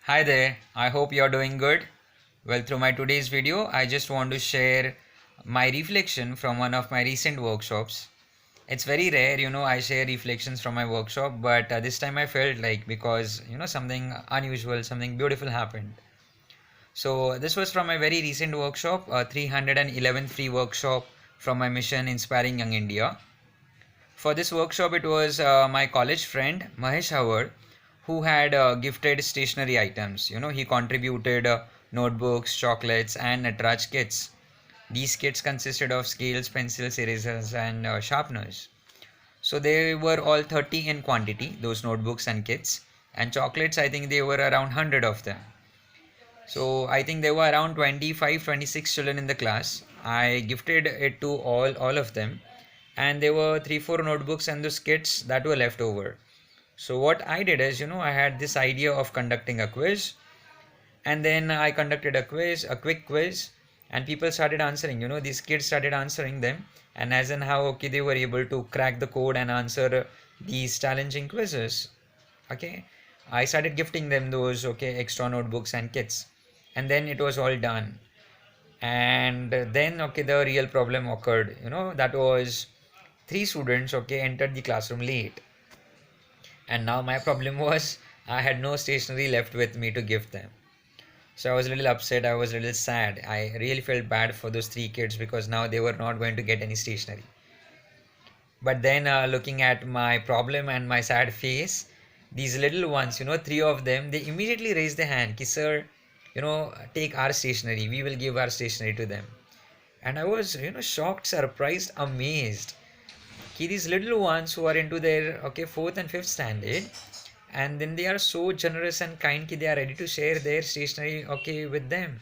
Hi there, I hope you're doing good. Well, through my today's video, I just want to share my reflection from one of my recent workshops. It's very rare, I share reflections from my workshop, but this time I felt like because, something unusual, something beautiful happened. So, this was from my very recent workshop, 311th free workshop from my mission Inspiring Young India. For this workshop, it was my college friend Mahesh Howard who had gifted stationery items. He contributed notebooks, chocolates, and Natraj kits. These kits consisted of scales, pencils, erasers, and sharpeners. So they were all 30 in quantity, those notebooks and kits. And chocolates, I think they were around 100 of them. So I think there were around 25, 26 children in the class. I gifted it to all of them, and there were 3, 4 notebooks and those kits that were left over. So what I did is, I had this idea of conducting a quiz, and then I conducted a quick quiz, and people started answering. These kids started answering them, and as in how okay they were able to crack the code and answer these challenging quizzes. Okay, I started gifting them those extra notebooks and kits, and then it was all done. And then the real problem occurred. That was three students entered the classroom late, and now my problem was I had no stationery left with me to give them. So I was a little upset, I was a little sad. I really felt bad for those three kids because now they were not going to get any stationery. But then looking at my problem and my sad face, these little ones, three of them, they immediately raised their hand, ki sir, take our stationery, we will give our stationery to them. And I was shocked, surprised, amazed. These little ones who are into their fourth and fifth standard, and then they are so generous and kind they are ready to share their stationery with them,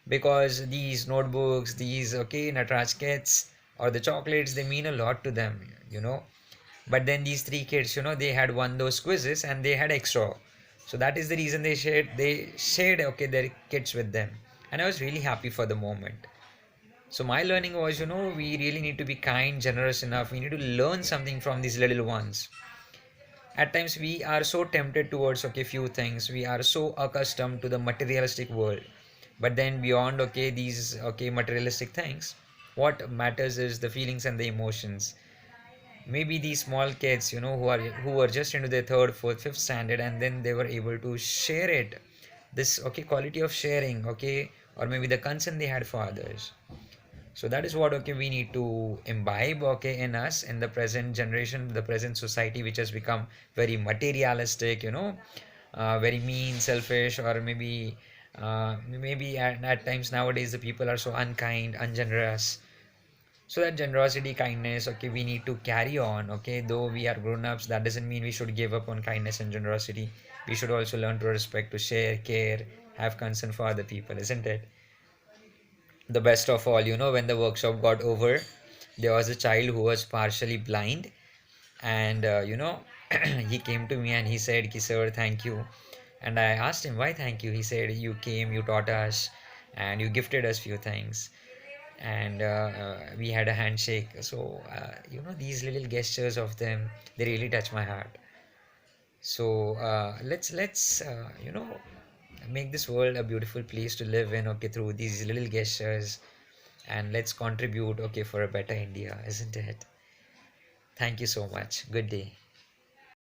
because these notebooks, these Natraj kits or the chocolates, they mean a lot to them. But then these three kids, they had won those quizzes and they had extra, so that is the reason they shared their kits with them, and I was really happy for the moment. So my learning was, we really need to be kind, generous enough. We need to learn something from these little ones. At times we are so tempted towards few things. We are so accustomed to the materialistic world. But then beyond these materialistic things, what matters is the feelings and the emotions. Maybe these small kids, who are just into their third, fourth, fifth standard, and then they were able to share it. This quality of sharing, or maybe the concern they had for others. So that is what we need to imbibe in us, in the present generation, the present society, which has become very materialistic, very mean, selfish, or maybe at times nowadays the people are so unkind, ungenerous. So that generosity, kindness, we need to carry on. Though we are grown-ups, that doesn't mean we should give up on kindness and generosity. We should also learn to respect, to share, care, have concern for other people, isn't it? The best of all, when the workshop got over, there was a child who was partially blind, and he came to me and he said, "Ki sir, thank you." And I asked him, "Why thank you?" He said, "You came, you taught us, and you gifted us few things, and we had a handshake." So these little gestures of them, they really touch my heart. So let's make this world a beautiful place to live in, through these little gestures, and let's contribute for a better India, isn't it? Thank you so much. Good day.